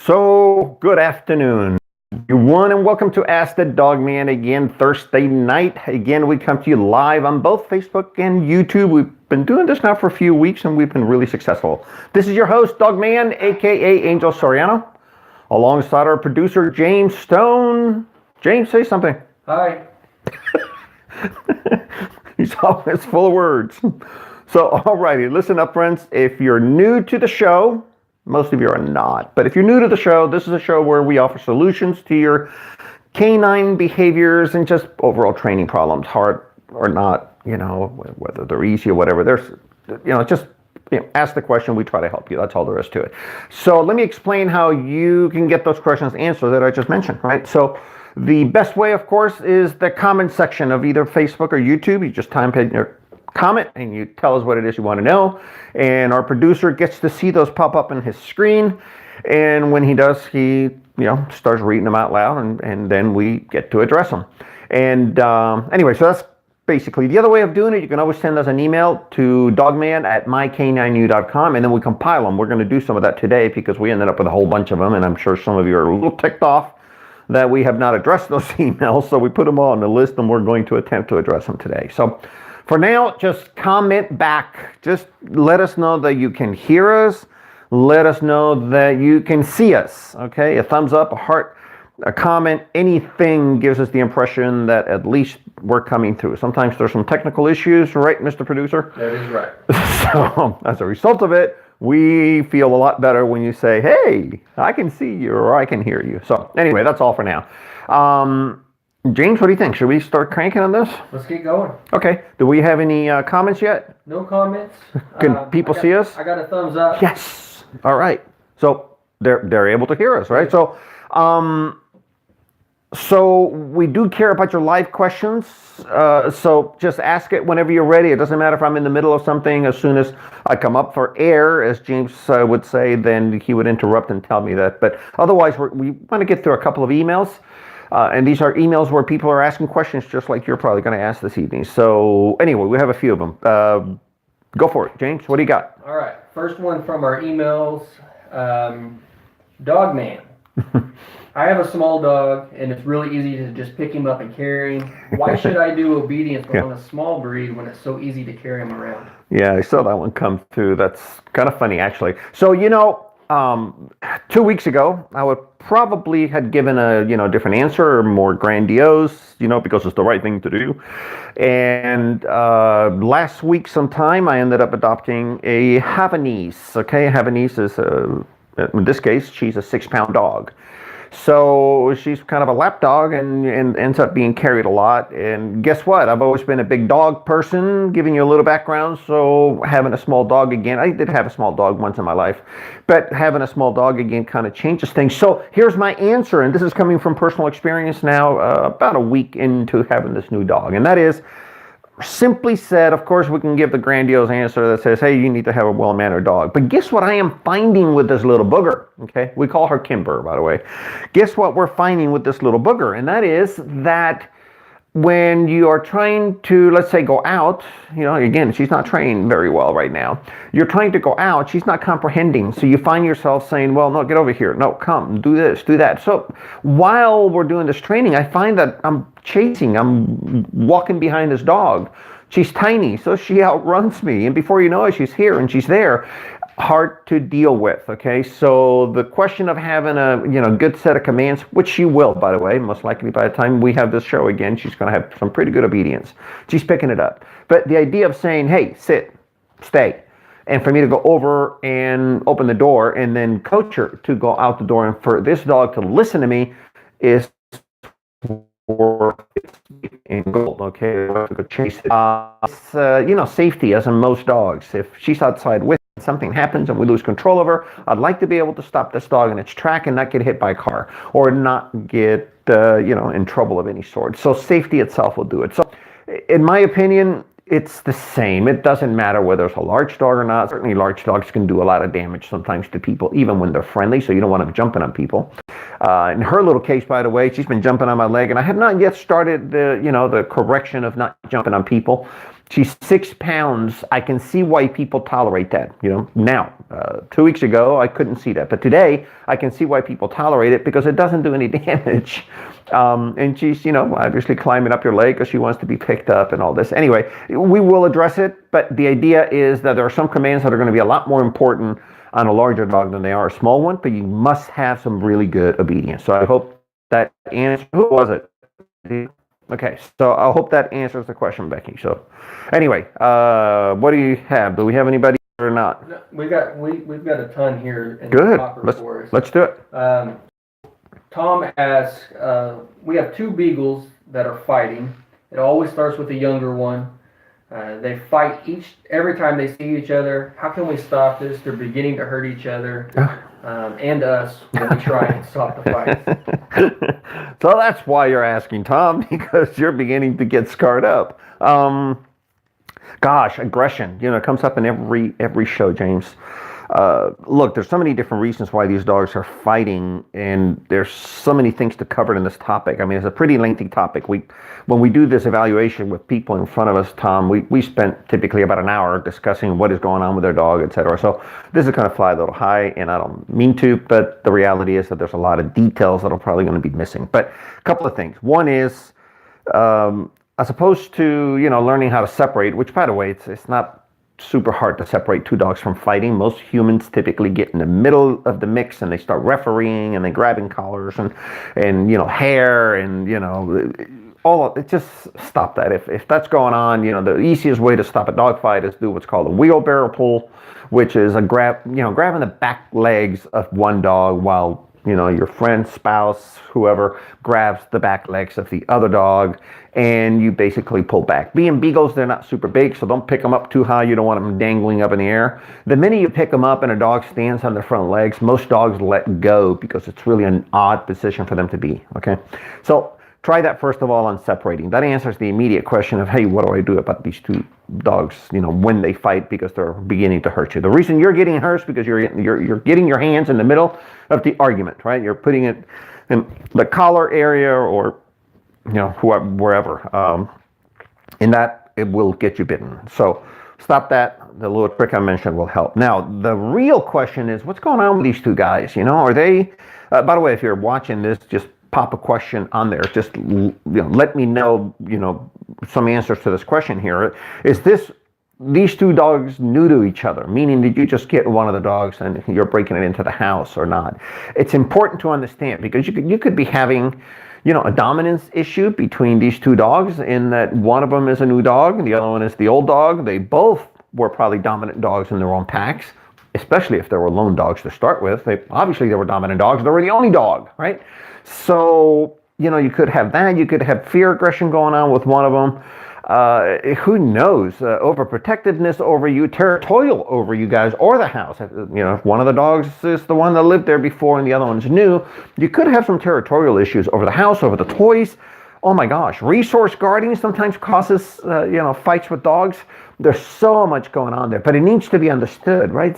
So, good afternoon, everyone, and welcome to Ask the Dogman again, Thursday night. Again, we come to you live on both Facebook and YouTube. We've been doing this now for a few weeks, and we've been really successful. This is your host, Dogman, aka Angel Soriano, alongside our producer, James Stone. James, say something. Hi. He's always full of words. So, alrighty, listen up, friends. If you're new to the show, most of you are not, but if you're new to the show, this is a show where we offer solutions to your canine behaviors and just overall training problems, hard or not, whether they're easy or whatever. Ask the question. We try to help you. That's all there is to it. So let me explain how you can get those questions answered that I just mentioned, right? So the best way, of course, is the comment section of either Facebook or YouTube. You just type in your comment and you tell us what it is you want to know, and our producer gets to see those pop up on his screen, and when he does, he starts reading them out loud, and then we get to address them. And anyway, so that's basically the other way of doing it. You can always send us an email to dogman@mycanineu.com, and then we compile them. We're going to do some of that today because we ended up with a whole bunch of them, and I'm sure some of you are a little ticked off that we have not addressed those emails, so we put them all on the list, and we're going to attempt to address them today. So for now, just comment back. Just let us know that you can hear us. Let us know that you can see us, okay? A thumbs up, a heart, a comment, anything gives us the impression that at least we're coming through. Sometimes there's some technical issues, right, Mr. Producer? That is right. So as a result of it, we feel a lot better when you say, hey, I can see you or I can hear you. So anyway, that's all for now. James, what do you think? Should we start cranking on this? Let's get going. Okay. Do we have any comments yet? No comments. Can people see us? I got a thumbs up. Yes. All right. So they're able to hear us, right? So we do care about your live questions. So just ask it whenever you're ready. It doesn't matter if I'm in the middle of something. As soon as I come up for air, as James would say, then he would interrupt and tell me that. But otherwise, we want to get through a couple of emails. And these are emails where people are asking questions just like you're probably going to ask this evening. So anyway, we have a few of them. Go for it, James. What do you got? All right. First one from our emails. Dogman. I have a small dog, and it's really easy to just pick him up and carry him. Why should I do obedience on a small breed when it's so easy to carry him around? Yeah, I saw that one come through. That's kind of funny, actually. So, 2 weeks ago, I would probably had given a different answer, more grandiose, because it's the right thing to do. And last week sometime, I ended up adopting a Havanese. Okay, Havanese is in this case, she's a 6-pound dog. So she's kind of a lap dog and ends up being carried a lot. And guess what? I've always been a big dog person, giving you a little background. So having a small dog again, I did have a small dog once in my life, but having a small dog again kind of changes things. So here's my answer, and this is coming from personal experience now, about a week into having this new dog. And that is, simply said, of course, we can give the grandiose answer that says, hey, you need to have a well-mannered dog. But guess what I am finding with this little booger? Okay, we call her Kimber, by the way. Guess what we're finding with this little booger? And that is that when you are trying to, let's say, go out, again, she's not trained very well right now. You're trying to go out, she's not comprehending. So you find yourself saying, well, no, get over here. No, come, do this, do that. So while we're doing this training, I find that I'm walking behind this dog. She's tiny, so she outruns me. And before you know it, she's here and she's there. Hard to deal with, okay? So the question of having a good set of commands, which she will, by the way, most likely by the time we have this show again, she's going to have some pretty good obedience. She's picking it up. But the idea of saying, hey, sit, stay, and for me to go over and open the door and then coach her to go out the door and for this dog to listen to me is worth in gold, okay? To go chase it. It's, safety, as in most dogs. If she's outside with something happens and we lose control of her, I'd like to be able to stop this dog in its track and not get hit by a car or not get in trouble of any sort. So safety itself will do it. So in my opinion, it's the same. It doesn't matter whether it's a large dog or not. Certainly large dogs can do a lot of damage sometimes to people, even when they're friendly, so you don't want them jumping on people. In her little case, by the way, she's been jumping on my leg, and I have not yet started the correction of not jumping on people. She's 6 pounds. I can see why people tolerate that. Now, 2 weeks ago, I couldn't see that. But today, I can see why people tolerate it because it doesn't do any damage. And she's, obviously climbing up your leg because she wants to be picked up and all this. Anyway, we will address it. But the idea is that there are some commands that are going to be a lot more important on a larger dog than they are a small one. But you must have some really good obedience. So I hope that answers. Who was it? Okay, so I hope that answers the question, Becky. So, anyway, what do you have? Do we have anybody or not? No, we've got a ton here in Good. the hopper for us. Let's do it. Tom asks, we have 2 beagles that are fighting. It always starts with the younger one. They fight every time they see each other. How can we stop this? They're beginning to hurt each other. And us when we try and stop the fight. So that's why you're asking, Tom, because you're beginning to get scarred up. Gosh, aggression, comes up in every show, James. Look, there's so many different reasons why these dogs are fighting, and there's so many things to cover in this topic. I mean, it's a pretty lengthy topic. When we do this evaluation with people in front of us, Tom, we spent typically about an hour discussing what is going on with their dog, etc. So this is going to fly a little high, and I don't mean to, but the reality is that there's a lot of details that are probably going to be missing. But a couple of things. One is, as opposed to, learning how to separate, which, by the way, it's not super hard to separate 2 dogs from fighting. Most humans typically get in the middle of the mix and they start refereeing and they grabbing collars and hair and all of it. Just stop that. If that's going on, the easiest way to stop a dog fight is do what's called a wheelbarrow pull, which is grabbing the back legs of one dog while your friend, spouse, whoever grabs the back legs of the other dog, and you basically pull back. Being beagles, they're not super big, so don't pick them up too high. You don't want them dangling up in the air. The minute you pick them up and a dog stands on their front legs, most dogs let go because it's really an odd position for them to be, okay? So try that first of all on separating. That answers the immediate question of, hey, what do I do about these 2 dogs, when they fight because they're beginning to hurt you. The reason you're getting hurt is because you're getting your hands in the middle of the argument, right? You're putting it in the collar area or, wherever. In that, it will get you bitten. So stop that. The little trick I mentioned will help. Now, the real question is, what's going on with these 2 guys? Are they, by the way, if you're watching this, just pop a question on there. Just let me know, some answers to this question here. Is these 2 dogs new to each other? Meaning, did you just get one of the dogs and you're breaking it into the house or not? It's important to understand because you could be having, a dominance issue between these 2 dogs in that one of them is a new dog and the other one is the old dog. They both were probably dominant dogs in their own packs, especially if they were lone dogs to start with. Obviously they were dominant dogs. They were the only dog, right? So, you could have that. You could have fear aggression going on with one of them. Who knows? Overprotectiveness over you, territorial over you guys or the house. If one of the dogs is the one that lived there before and the other one's new, you could have some territorial issues over the house, over the toys. Oh my gosh, resource guarding sometimes causes, fights with dogs. There's so much going on there, but it needs to be understood, right?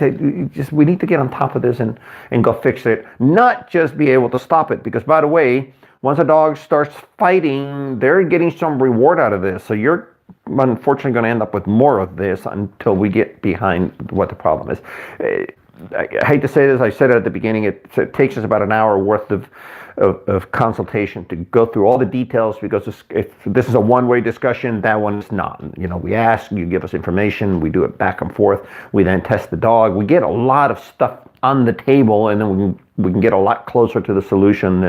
We need to get on top of this and go fix it, not just be able to stop it. Because by the way, once a dog starts fighting, they're getting some reward out of this. So you're unfortunately going to end up with more of this until we get behind what the problem is. I hate to say this, I said it at the beginning, it takes us about an hour worth of consultation to go through all the details because if this is a one-way discussion, that one is not. We ask, you give us information, we do it back and forth, we then test the dog, we get a lot of stuff on the table, and then we can get a lot closer to the solution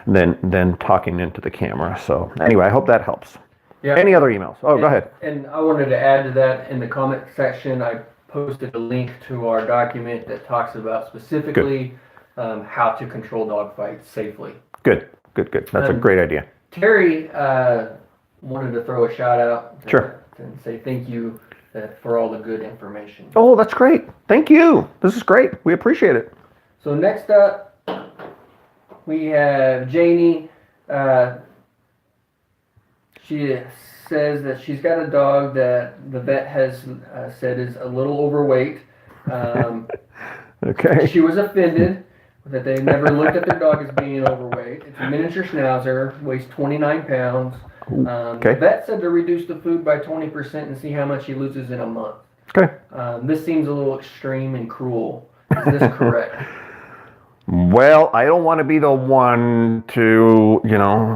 than talking into the camera. So anyway, I hope that helps. Yeah. Any other emails? Oh, go ahead. And I wanted to add to that, in the comment section, I posted a link to our document that talks about specifically how to control dog fights safely. Good. That's a great idea. Terry wanted to throw a shout out Sure. And say thank you for all the good information. Oh, that's great. Thank you. This is great. We appreciate it. So next up, we have Janie. She says that she's got a dog that the vet has said is a little overweight. Okay. She was offended that they never looked at their dog as being overweight. It's a miniature schnauzer, weighs 29 pounds. Okay. The vet said to reduce the food by 20% and see how much he loses in a month. Okay. This seems a little extreme and cruel. Is this correct? Well, I don't want to be the one to,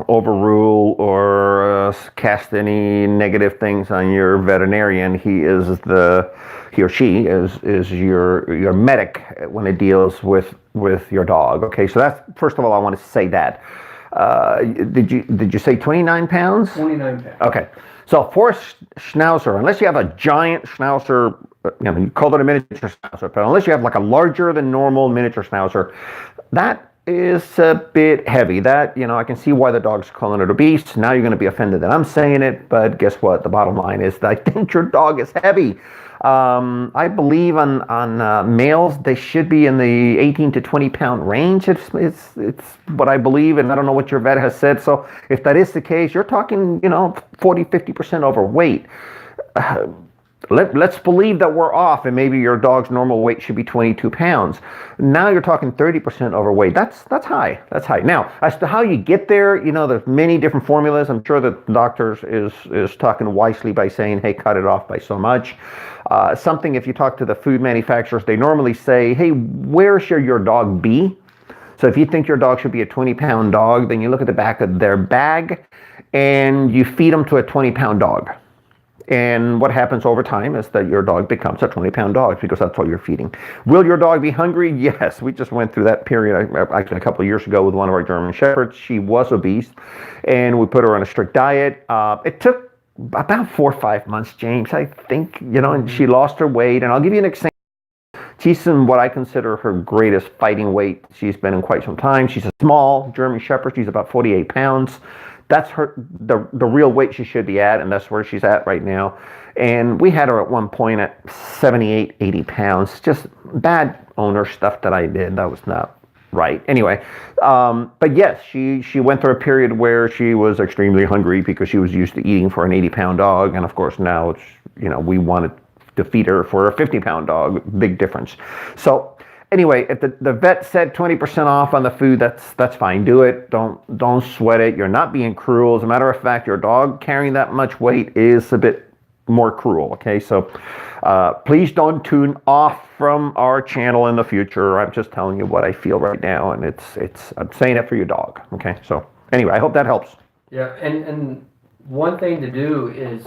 overrule or cast any negative things on your veterinarian. He or she is your medic when it deals with your dog. Okay, so that's, first of all, I want to say that. Did you say 29 pounds? 29 pounds. Okay, so for Schnauzer, unless you have a giant Schnauzer, you call it a miniature Schnauzer, but unless you have like a larger than normal miniature Schnauzer, that is a bit heavy. That, I can see why the dog's calling it obese. Now you're going to be offended that I'm saying it, but guess what? The bottom line is that I think your dog is heavy. I believe on males, they should be in the 18 to 20 pound range. It's what I believe, and I don't know what your vet has said. So if that is the case, you're talking, 40, 50% overweight. Let's believe that we're off, and maybe your dog's normal weight should be 22 pounds. Now you're talking 30% overweight. That's high. That's high. Now, as to how you get there, there's many different formulas. I'm sure that the doctors is talking wisely by saying, hey, cut it off by so much. Something, if you talk to the food manufacturers, they normally say, hey, where should your dog be? So if you think your dog should be a 20-pound dog, then you look at the back of their bag and you feed them to a 20-pound dog. And what happens over time is that your dog becomes a 20-pound dog because that's what you're feeding. Will your dog be hungry? Yes. We just went through that period actually a couple of years ago with one of our German Shepherds. She was obese, and we put her on a strict diet. It took about 4 or 5 months, James, I think, and she lost her weight. And I'll give you an example. She's in what I consider her greatest fighting weight she's been in quite some time. She's a small German Shepherd. She's about 48 pounds. That's the real weight she should be at, and that's where she's at right now. And we had her at one point at 78, 80 pounds. Just bad owner stuff that I did. That was not right. Anyway, but yes, she went through a period where she was extremely hungry because she was used to eating for an 80-pound dog. And of course now it's, we wanted to feed her for a 50-pound dog. Big difference. So anyway, if the vet said 20% off on the food, that's fine. Do it. Don't sweat it. You're not being cruel. As a matter of fact, your dog carrying that much weight is a bit more cruel. Okay, so please don't tune off from our channel in the future. I'm just telling you what I feel right now, and I'm saying it for your dog. Okay, so anyway, I hope that helps. Yeah, and one thing to do is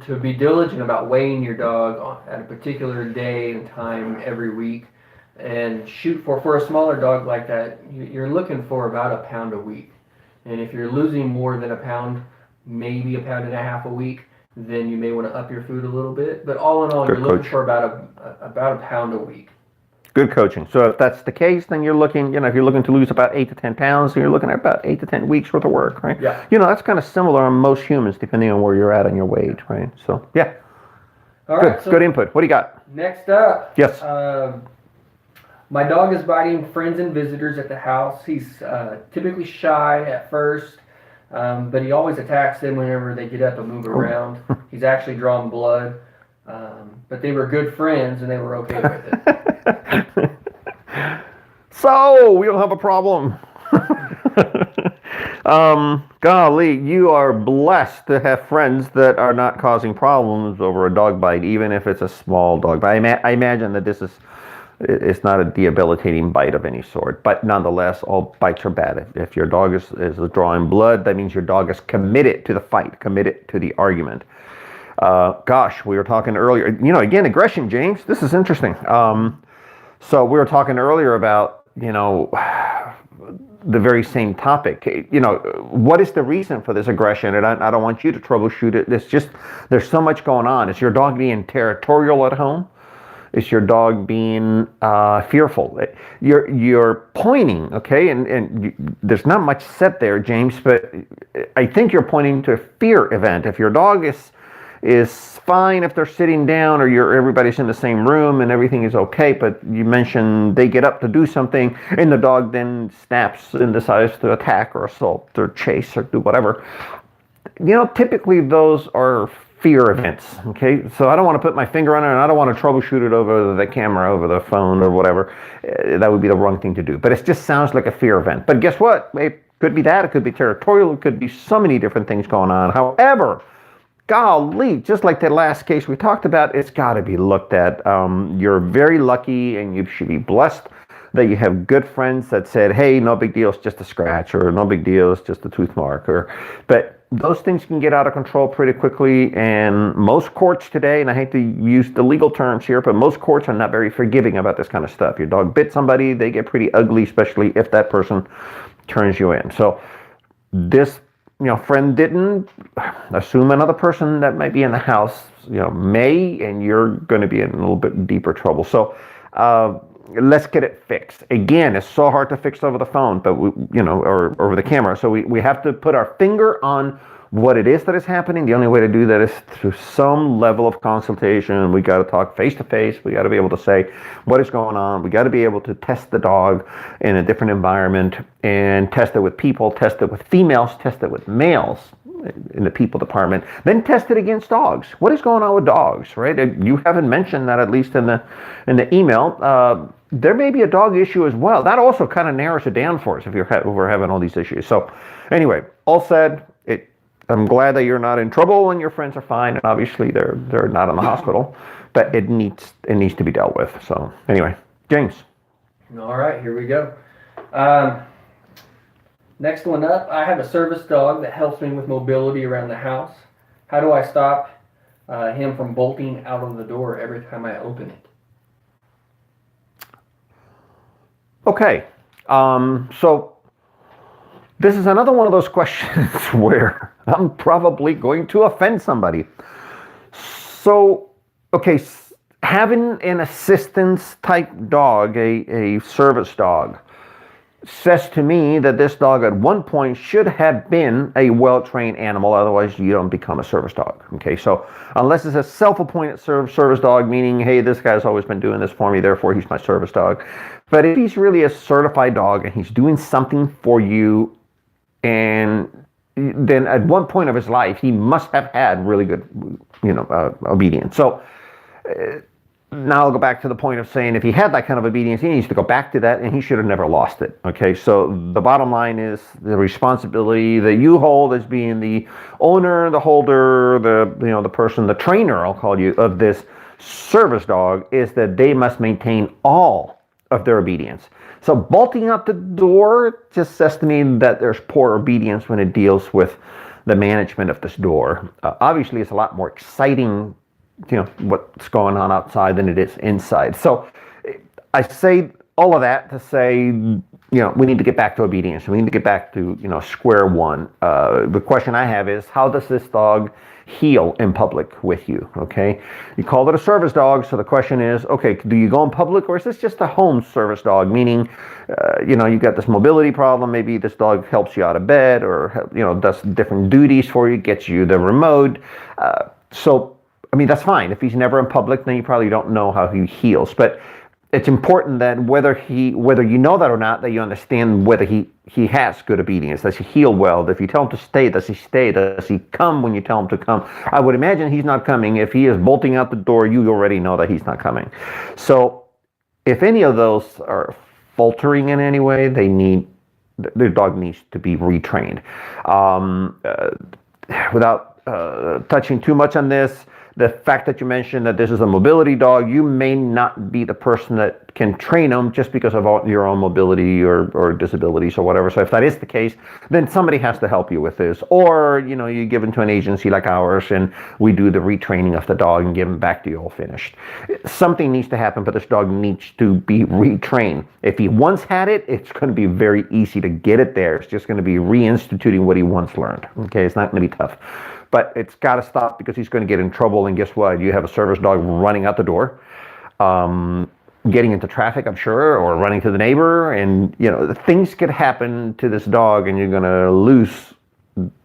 to be diligent about weighing your dog at a particular day and time every week. And shoot for a smaller dog like that, you're looking for about a pound a week. And if you're losing more than a pound, maybe a pound and a half a week, then you may want to up your food a little bit. But all in all, you're looking for about a pound a week. Good coaching. So if that's the case, then you're looking, if you're looking to lose about 8 to 10 pounds, you're looking at about 8 to 10 weeks worth of work, right? Yeah. That's kind of similar on most humans, depending on where you're at on your weight, right? So yeah. All right. Good input. What do you got? Next up. Yes. My dog is biting friends and visitors at the house. He's typically shy at first, but he always attacks them whenever they get up and move around. He's actually drawn blood, but they were good friends and they were okay with it. So we don't have a problem. Golly, you are blessed to have friends that are not causing problems over a dog bite, even if it's a small dog bite. I imagine that it's not a debilitating bite of any sort, but nonetheless, all bites are bad. If your dog is drawing blood, that means your dog is committed to the fight, committed to the argument. Gosh, we were talking earlier, again, aggression, James. This is interesting. So we were talking earlier about, the very same topic. What is the reason for this aggression? And I don't want you to troubleshoot it. There's so much going on. Is your dog being territorial at home? Is your dog being fearful? You're pointing, okay, and there's not much said there, James, but I think you're pointing to a fear event. If your dog is fine if they're sitting down or everybody's in the same room and everything is okay, but you mentioned they get up to do something and the dog then snaps and decides to attack or assault or chase or do whatever. Typically those are fear events. Okay, so I don't want to put my finger on it, and I don't want to troubleshoot it over the camera, over the phone, or whatever. That would be the wrong thing to do. But it just sounds like a fear event. But guess what? It could be that. It could be territorial. It could be so many different things going on. However, golly, just like that last case we talked about, it's got to be looked at. You're very lucky, and you should be blessed that you have good friends that said, hey, no big deal, it's just a scratch, or no big deal, it's just a tooth mark. But those things can get out of control pretty quickly, and most courts today, and I hate to use the legal terms here, but most courts are not very forgiving about this kind of stuff. Your dog bit somebody, they get pretty ugly, especially if that person turns you in. So this friend didn't. Assume another person that might be in the house, may, and you're going to be in a little bit deeper trouble. So let's get it fixed. Again, it's so hard to fix over the phone, but or over the camera. So we have to put our finger on what it is that is happening. The only way to do that is through some level of consultation. We got to talk face to face. We got to be able to say what is going on. We got to be able to test the dog in a different environment and test it with people, test it with females, test it with males in the people department, then test it against dogs. What is going on with dogs, right? You haven't mentioned that, at least in the email. There may be a dog issue as well. That also kind of narrows it down for us if we're having all these issues. So anyway, all said, I'm glad that you're not in trouble and your friends are fine, and obviously they're not in the hospital, but it needs to be dealt with. So anyway, James. All right, here we go. Next one up, I have a service dog that helps me with mobility around the house. How do I stop him from bolting out of the door every time I open it? Okay, so this is another one of those questions where I'm probably going to offend somebody. So, okay, having an assistance type dog, a service dog, says to me that this dog at one point should have been a well-trained animal. Otherwise, you don't become a service dog. Okay, so unless it's a self-appointed service dog, meaning, hey, this guy's always been doing this for me, therefore he's my service dog. But if he's really a certified dog and he's doing something for you, and then at one point of his life, he must have had really good, obedience. So now I'll go back to the point of saying, if he had that kind of obedience, he needs to go back to that, and he should have never lost it. Okay, so the bottom line is the responsibility that you hold as being the owner, the holder, the person, the trainer, I'll call you, of this service dog, is that they must maintain all of their obedience. So bolting out the door just says to me that there's poor obedience when it deals with the management of this door. Obviously, it's a lot more exciting, what's going on outside than it is inside. So I say all of that to say, we need to get back to obedience. We need to get back to, square one. The question I have is, how does this dog heel in public with you? Okay, you called it a service dog, so the question is, okay, do you go in public, or is this just a home service dog, meaning you got this mobility problem, maybe this dog helps you out of bed, or does different duties for you, gets you the remote, so I mean, that's fine. If he's never in public, then you probably don't know how he heals. But it's important that whether you know that or not, that you understand whether he has good obedience. Does he heal well? If you tell him to stay, does he stay? Does he come when you tell him to come? I would imagine he's not coming. If he is bolting out the door, you already know that he's not coming. So if any of those are faltering in any way, the dog needs to be retrained. Without touching too much on this, the fact that you mentioned that this is a mobility dog, you may not be the person that can train them just because of your own mobility or disabilities or whatever. So if that is the case, then somebody has to help you with this. Or, you give him to an agency like ours and we do the retraining of the dog and give him back to you all finished. Something needs to happen, but this dog needs to be retrained. If he once had it, it's going to be very easy to get it there. It's just going to be reinstituting what he once learned. Okay, it's not going to be tough. But it's got to stop, because he's going to get in trouble. And guess what? You have a service dog running out the door, getting into traffic, I'm sure, or running to the neighbor. And, things could happen to this dog, and you're going to lose,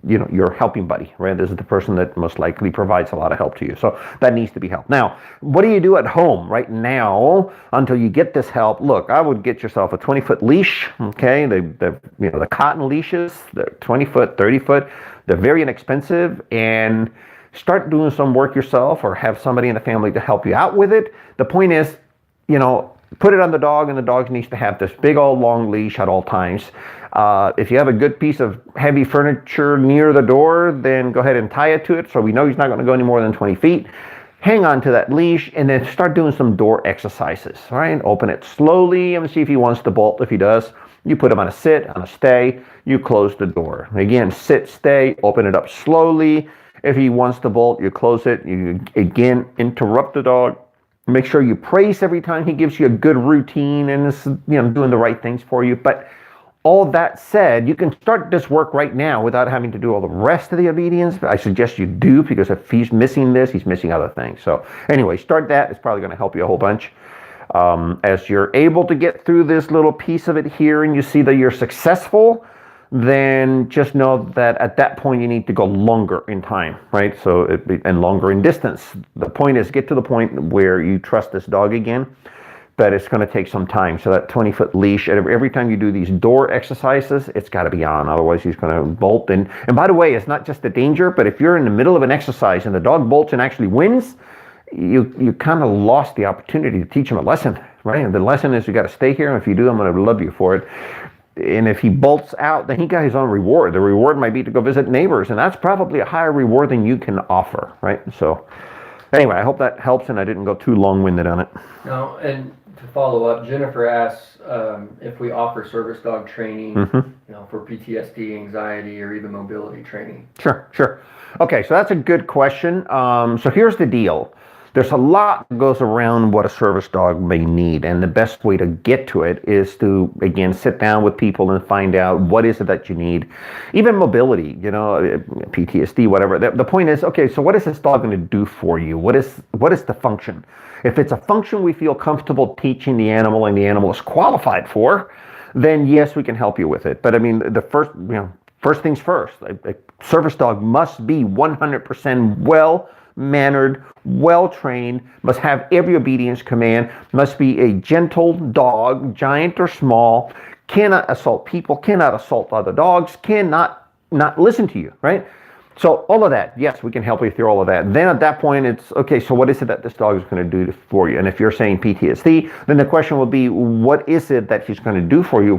your helping buddy, right? This is the person that most likely provides a lot of help to you. So that needs to be helped. Now, what do you do at home right now until you get this help? Look, I would get yourself a 20-foot leash, okay? The cotton leashes, they're 20-foot, 30-foot. They're very inexpensive, and start doing some work yourself or have somebody in the family to help you out with it. The point is, put it on the dog, and the dog needs to have this big old long leash at all times. If you have a good piece of heavy furniture near the door, then go ahead and tie it to it so we know he's not going to go any more than 20 feet. Hang on to that leash and then start doing some door exercises. All right, open it slowly and see if he wants to bolt. If he does, you put him on a sit, on a stay, you close the door. Again, sit, stay, open it up slowly. If he wants to bolt, you close it. You again interrupt the dog. Make sure you praise every time he gives you a good routine and is doing the right things for you. But all that said, you can start this work right now without having to do all the rest of the obedience. I suggest you do, because if he's missing this, he's missing other things. So anyway, start that. It's probably going to help you a whole bunch. As you're able to get through this little piece of it here and you see that you're successful, then just know that at that point you need to go longer in time, right? And longer in distance. The point is, get to the point where you trust this dog again. But it's going to take some time. So that 20-foot leash, every time you do these door exercises, it's got to be on. Otherwise, he's going to bolt. And by the way, it's not just a danger, but if you're in the middle of an exercise and the dog bolts and actually wins, you kind of lost the opportunity to teach him a lesson, right? And the lesson is you got to stay here, and if you do, I'm going to love you for it. And if he bolts out, then he got his own reward. The reward might be to go visit neighbors, and that's probably a higher reward than you can offer, right? So anyway, I hope that helps, and I didn't go too long-winded on it. No, and to follow up, Jennifer asks if we offer service dog training, for PTSD, anxiety, or even mobility training. Sure. Okay, so that's a good question. So here's the deal. There's a lot that goes around what a service dog may need, and the best way to get to it is to, again, sit down with people and find out what is it that you need. Even mobility, PTSD, whatever. The point is, okay, so what is this dog going to do for you? What is the function? If it's a function we feel comfortable teaching the animal and the animal is qualified for, then yes, we can help you with it. But I mean, the first things first, a service dog must be 100% well-mannered, well-trained, must have every obedience command, must be a gentle dog, giant or small, cannot assault people, cannot assault other dogs, cannot not listen to you, right? So all of that, yes, we can help you through all of that. Then at that point, it's, okay, so what is it that this dog is going to do for you? And if you're saying PTSD, then the question will be, what is it that he's going to do for you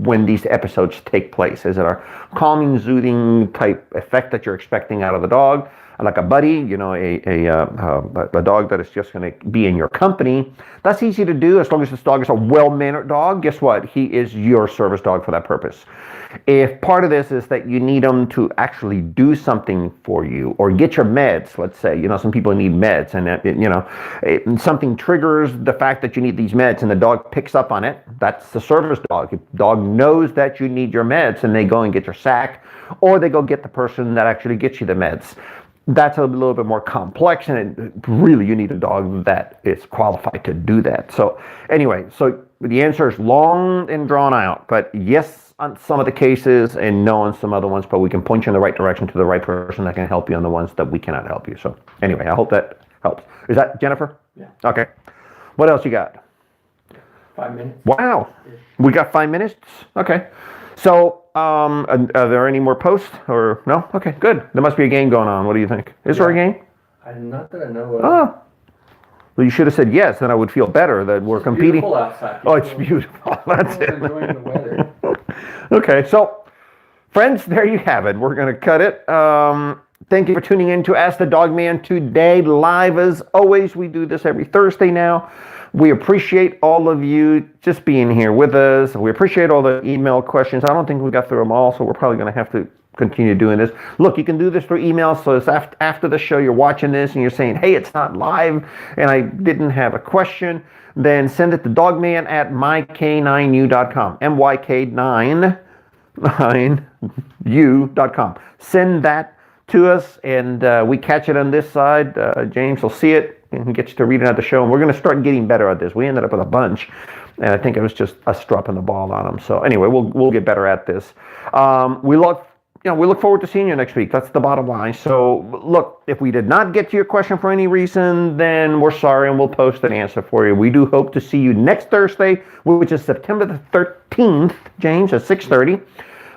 when these episodes take place? Is it a calming, soothing type effect that you're expecting out of the dog? Like a buddy, a dog that is just going to be in your company. That's easy to do as long as this dog is a well-mannered dog. Guess what? He is your service dog for that purpose. If part of this is that you need him to actually do something for you or get your meds, let's say, some people need meds and something triggers the fact that you need these meds and the dog picks up on it, that's the service dog. If the dog knows that you need your meds and they go and get your sack, or they go get the person that actually gets you the meds. That's a little bit more complex, and really you need a dog that is qualified to do that. So anyway, so the answer is long and drawn out, but yes on some of the cases and no on some other ones, but we can point you in the right direction to the right person that can help you on the ones that we cannot help you. So anyway, I hope that helps. Is that Jennifer? Yeah. Okay. What else you got? 5 minutes. Wow. We got 5 minutes? Okay. So, are there any more posts or no? Okay, good. There must be a game going on. What do you think? Is there a game? Not that I know of. Oh. Well, you should have said yes, then I would feel better that we're competing. Beautiful outside. Oh, it's beautiful. That's it. Enjoying the weather. Okay, so friends, there you have it. We're going to cut it. Thank you for tuning in to Ask the Dogman today, live as always. We do this every Thursday now. We appreciate all of you just being here with us. We appreciate all the email questions. I don't think we got through them all, so we're probably going to have to continue doing this. Look, you can do this through email. So it's after the show, you're watching this and you're saying, hey, it's not live and I didn't have a question, then send it to dogman@myk9u.com. myk9u.com. Send that to us, and we catch it on this side. James will see it and gets to read it at the show, and we're going to start getting better at this. We ended up with a bunch, and I think it was just us dropping the ball on them. So anyway, we'll get better at this. We look forward to seeing you next week. That's the bottom line. So look, if we did not get to your question for any reason, then we're sorry, and we'll post an answer for you. We do hope to see you next Thursday, which is September the 13th, James, at 6:30.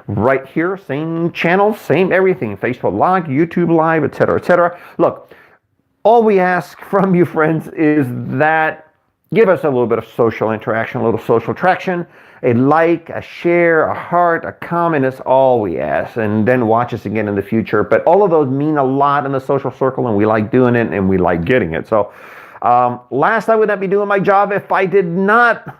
right here, same channel, same everything, Facebook Live, YouTube Live, etc., etc. Look, all we ask from you, friends, is that give us a little bit of social interaction, a little social traction, a like, a share, a heart, a comment is all we ask. And then watch us again in the future. But all of those mean a lot in the social circle, and we like doing it, and we like getting it. So last, I would not be doing my job if I did not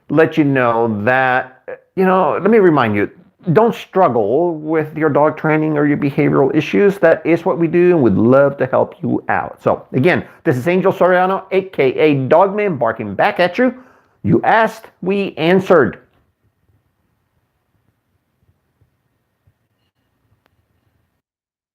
let you know that, let me remind you, don't struggle with your dog training or your behavioral issues. That is what we do, and we'd love to help you out. So again, this is Angel Soriano, aka DogMan, barking back at you. You asked, we answered.